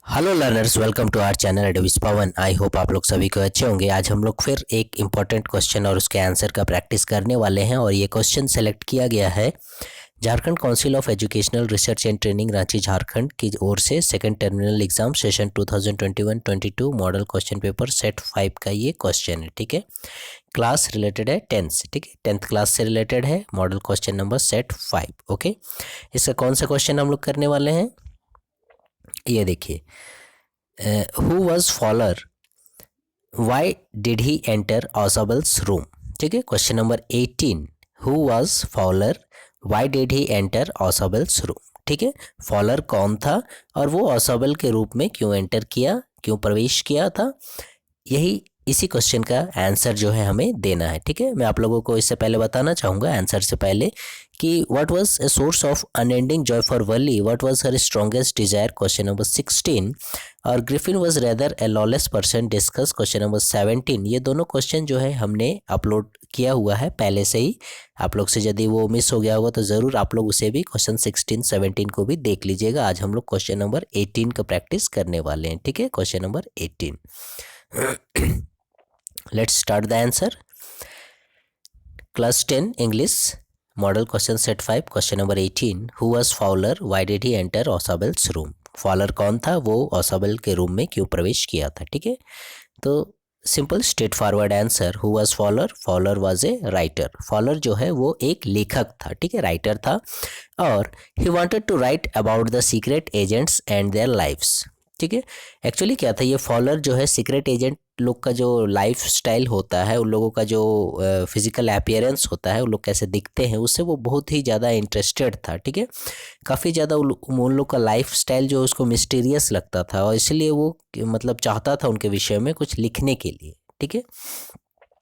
Hello learners, welcome to our channel एडविस Pawan. I hope आप लोग सभी को अच्छे होंगे। आज हम लोग फिर एक इम्पॉर्टेंट क्वेश्चन और उसके आंसर का प्रैक्टिस करने वाले हैं और ये क्वेश्चन सेलेक्ट किया गया है Jharkhand council of educational research and training Ranchi Jharkhand की ओर से second terminal exam session 2021-22 model question paper set 5 का ये क्वेश्चन है। ठीक है, क्लास रिलेटेड है 10 से। ठीक है, 10th क्लास से रिलेटेड है, model question number set 5। Okay, इसका कौन सा क्वेश्चन हम लोग करने वाले हैं, ये देखिए। Who was Fowler, why did he enter Ausable's room. ठीक है, question number 18, who was Fowler, why did he enter Ausable's room. ठीक है, फॉलर कौन था और वो ऑसबल के रूप में क्यों एंटर किया, क्यों प्रवेश किया था, यही इसी क्वेश्चन का आंसर जो है हमें देना है। ठीक है, मैं आप लोगों को इससे पहले बताना चाहूँगा आंसर से पहले कि what was a source of unending joy for Wurley, what was her strongest desire, question number 16, और Griffin was rather a lawless person, discuss, question number 17। ये दोनों क्वेश्चन जो है हमने अपलोड किया हुआ है पहले से ही। आप लोग से यदि वो मिस हो गया होगा तो ज़रूर आप लोग उसे भी क्वेश्चन 16, 17 को भी देख लीजिएगा। आज हम लोग क्वेश्चन नंबर 18 का प्रैक्टिस करने वाले हैं। ठीक है, question number 18। Let's start the answer. Class 10 English Model Question Set 5 Question number 18. Who was Fowler? Why did he enter Osabel's room? Fowler कौन था, वो ओसाबल के रूम में क्यों प्रवेश किया था। ठीक है, तो simple straightforward answer, who was Fowler, Fowler was a writer. Fowler जो है वो एक लेखक था। ठीक है, राइटर था और he wanted to write about the secret agents and their lives. ठीक है, एक्चुअली क्या था, ये फॉलर जो है सीक्रेट एजेंट लोग का जो लाइफ स्टाइल होता है, उन लोगों का जो फिजिकल अपीयरेंस होता है, उन लोग कैसे दिखते हैं, उससे वो बहुत ही ज़्यादा इंटरेस्टेड था। ठीक है, काफ़ी ज़्यादा उन लोग का लाइफ स्टाइल जो उसको मिस्टीरियस लगता था और इसलिए वो मतलब चाहता था उनके विषय में कुछ लिखने के लिए। ठीक है,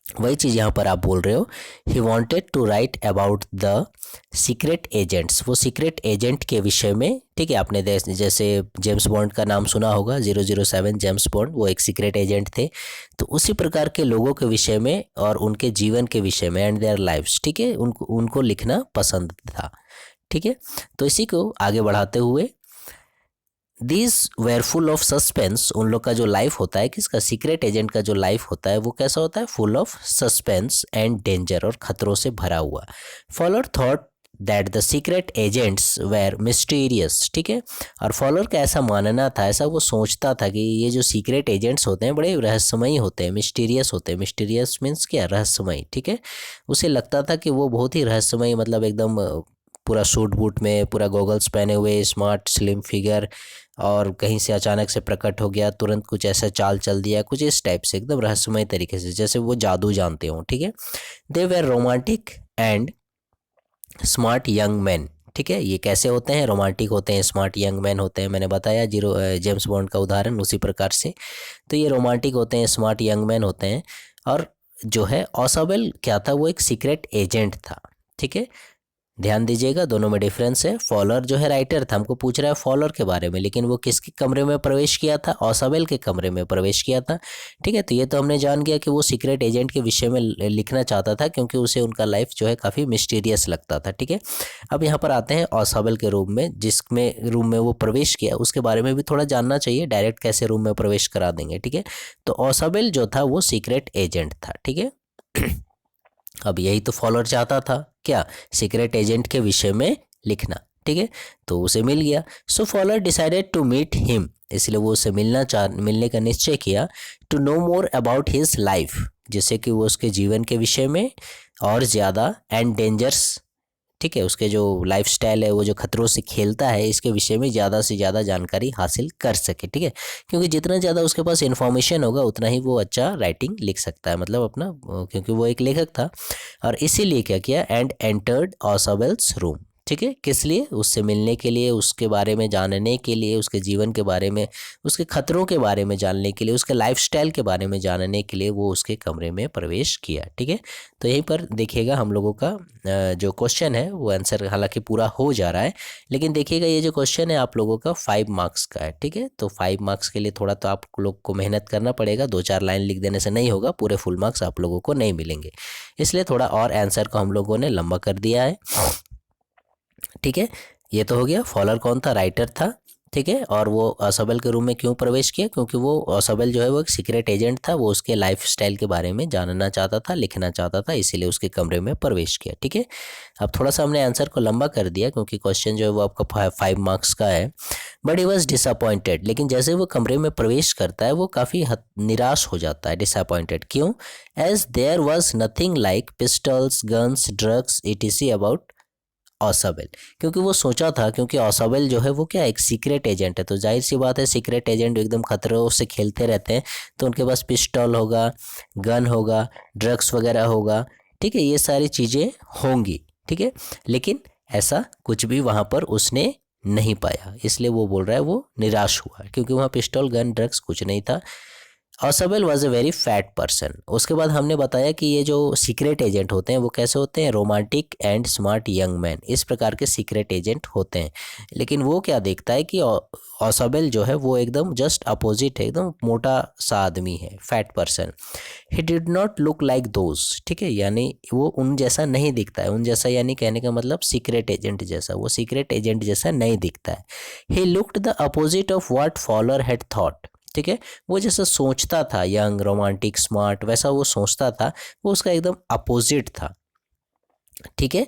वही चीज़ यहाँ पर आप बोल रहे हो, he wanted to write about the secret agents, वो सीक्रेट एजेंट के विषय में। ठीक है, आपने जैसे जेम्स बॉन्ड का नाम सुना होगा, 007 जेम्स बॉन्ड, वो एक सीक्रेट एजेंट थे। तो उसी प्रकार के लोगों के विषय में और उनके जीवन के विषय में एंड देयर लाइव्स। ठीक है, उनको लिखना पसंद था। ठीक है, तो इसी को आगे बढ़ाते हुए, these where full of suspense, उन लोग का जो लाइफ होता है, किसका, सीक्रेट एजेंट का जो लाइफ होता है वो कैसा होता है, full of suspense and danger, और खतरों से भरा हुआ। Fowler thought that the secret agents were mysterious. ठीक है, और फॉलर का ऐसा मानना था, ऐसा वो सोचता था कि ये जो सीक्रेट एजेंट्स होते हैं बड़े रहस्यमयी होते हैं, मिस्टीरियस होते हैं। मिस्टीरियस मीन्स क्या, रहस्यमयी। ठीक है, उसे लगता था कि वो बहुत ही रहस्यमयी, मतलब एकदम पूरा सूट बूट में, पूरा गॉगल्स पहने हुए, स्मार्ट स्लिम फिगर, और कहीं से अचानक से प्रकट हो गया, तुरंत कुछ ऐसा चाल चल दिया, कुछ इस टाइप से, एकदम रहस्यमय तरीके से, जैसे वो जादू जानते हो। ठीक है, they were romantic and smart young man. ठीक है, ये कैसे होते हैं, रोमांटिक होते हैं, स्मार्ट यंग मैन होते हैं। मैंने बताया जेम्स बॉन्ड का उदाहरण उसी प्रकार से। तो ये रोमांटिक होते हैं, स्मार्ट यंग मैन होते हैं। और जो है ऑसबल क्या था, वो एक सीक्रेट एजेंट था। ठीक है, ध्यान दीजिएगा, दोनों में डिफरेंस है। फॉलर जो है राइटर था, हमको पूछ रहा है फॉलर के बारे में, लेकिन वो किसके कमरे में प्रवेश किया था, ओसाबेल के कमरे में प्रवेश किया था। ठीक है, तो ये तो हमने जान गया कि वो सीक्रेट एजेंट के विषय में लिखना चाहता था, क्योंकि उसे उनका लाइफ जो है काफ़ी मिस्टीरियस लगता था। ठीक है, अब यहाँ पर आते हैं ओसाबेल के रूम में, जिसमें रूम में वो प्रवेश किया उसके बारे में भी थोड़ा जानना चाहिए, डायरेक्ट कैसे रूम में प्रवेश करा देंगे। ठीक है, तो ओसाबेल जो था वो सीक्रेट एजेंट था। ठीक है, अब यही तो फॉलोअर चाहता था, क्या, सीक्रेट एजेंट के विषय में लिखना। ठीक है, तो उसे मिल गया। So Fowler decided to meet him, इसलिए वो उसे मिलने का निश्चय किया। To know more about his life, जिससे कि वो उसके जीवन के विषय में और ज़्यादा, एंड डेंजर्स। ठीक है, उसके जो लाइफ स्टाइल है, वो जो खतरों से खेलता है, इसके विषय में ज़्यादा से ज़्यादा जानकारी हासिल कर सके। ठीक है, क्योंकि जितना ज़्यादा उसके पास इन्फॉर्मेशन होगा उतना ही वो अच्छा राइटिंग लिख सकता है, मतलब अपना, क्योंकि वो एक लेखक था। और इसीलिए क्या किया, एंड एंटर्ड ओसाबेल्स रूम। ठीक है, किस लिए, उससे मिलने के लिए, उसके बारे में जानने के लिए, उसके जीवन के बारे में, उसके खतरों के बारे में जानने के लिए, उसके लाइफस्टाइल के बारे में जानने के लिए वो उसके कमरे में प्रवेश किया। ठीक है, तो यहीं पर देखिएगा हम लोगों का जो क्वेश्चन है वो आंसर हालांकि पूरा हो जा रहा है, लेकिन देखिएगा ये जो क्वेश्चन है आप लोगों का 5 मार्क्स का है। ठीक है, तो 5 मार्क्स के लिए थोड़ा तो आप लोग को मेहनत करना पड़ेगा, 2-4 लाइन लिख देने से नहीं होगा, पूरे फुल मार्क्स आप लोगों को नहीं मिलेंगे, इसलिए थोड़ा और आंसर को हम लोगों ने लंबा कर दिया है। ठीक है, ये तो हो गया, फॉलर कौन था, राइटर था। ठीक है। और वो ओसाबेल के रूम में क्यों प्रवेश किया, क्योंकि वो ओसाबेल जो है वो एक सीक्रेट एजेंट था, वो उसके लाइफस्टाइल के बारे में जानना चाहता था, लिखना चाहता था, इसीलिए उसके कमरे में प्रवेश किया। ठीक है। अब थोड़ा सा हमने आंसर को लंबा कर दिया क्योंकि क्वेश्चन जो है वो आपका 5 मार्क्स का है। बट ही वॉज डिसअपॉइंटेड, लेकिन जैसे वो कमरे में प्रवेश करता है वो काफ़ी निराश हो जाता है। डिसअपॉइंटेड क्यों? As there was nothing like pistols, guns, drugs etc about Ausable. क्योंकि वो सोचा था, क्योंकि ओसाबेल जो है वो क्या एक सीक्रेट एजेंट है, तो जाहिर सी बात है सीक्रेट एजेंट एकदम खतरों से खेलते रहते हैं, तो उनके पास पिस्टल होगा, गन होगा, ड्रग्स वगैरह होगा। ठीक है, ये सारी चीज़ें होंगी। ठीक है, लेकिन ऐसा कुछ भी वहाँ पर उसने नहीं पाया, इसलिए वो बोल रहा है वो निराश हुआ, क्योंकि वहाँ पिस्टल, गन, ड्रग्स कुछ नहीं था। Ausable was a very fat person. उसके बाद हमने बताया कि ये जो सीक्रेट एजेंट होते हैं वो कैसे होते हैं, romantic and smart young man, इस प्रकार के सीक्रेट एजेंट होते हैं। लेकिन वो क्या देखता है कि ओसाबेल जो है वो एकदम जस्ट अपोजिट है, एकदम मोटा सा आदमी है, fat person. He did not look like those. ठीक है, यानी वो उन जैसा नहीं दिखता है, उन जैसा यानी कहने का मतलब सीक्रेट एजेंट जैसा, वो सीक्रेट एजेंट जैसा नहीं दिखता है। He looked the opposite of what follower had thought. ठीक है, वो जैसा सोचता था, यंग, रोमांटिक, स्मार्ट, वैसा वो सोचता था, वो उसका एकदम अपोजिट था। ठीक है,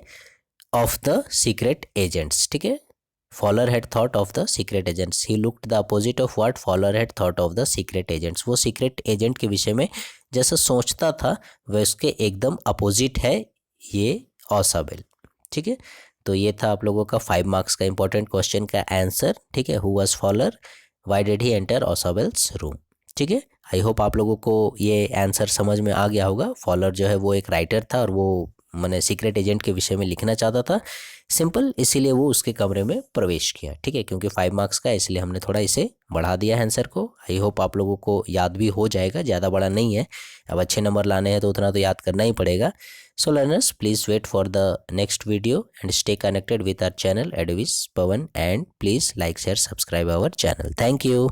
ऑफ द सीक्रेट एजेंट्स। ठीक है, follower had thought of the secret agents, he looked the opposite of what follower had thought of the secret agents. वो सीक्रेट एजेंट के विषय में जैसा सोचता था वह उसके एकदम अपोजिट है ये ओसाबेल। ठीक है, तो ये था आप लोगों का 5 मार्क्स का इंपॉर्टेंट क्वेश्चन का आंसर। ठीक है, who was Fowler, why did he enter Ausable's room. ठीक है, आई होप आप लोगों को ये आंसर समझ में आ गया होगा। फॉलोअर जो है वो एक राइटर था और वो मैंने सीक्रेट एजेंट के विषय में लिखना चाहता था, सिंपल, इसीलिए वो उसके कमरे में प्रवेश किया। ठीक है, क्योंकि 5 मार्क्स का है इसलिए हमने थोड़ा इसे बढ़ा दिया है आंसर को। आई होप आप लोगों को याद भी हो जाएगा, ज़्यादा बड़ा नहीं है। अब अच्छे नंबर लाने हैं तो उतना तो याद करना ही पड़ेगा। So learners, please wait for the next video and stay connected with our channel एडविस Pawan, and please like, share, subscribe our channel. Thank you.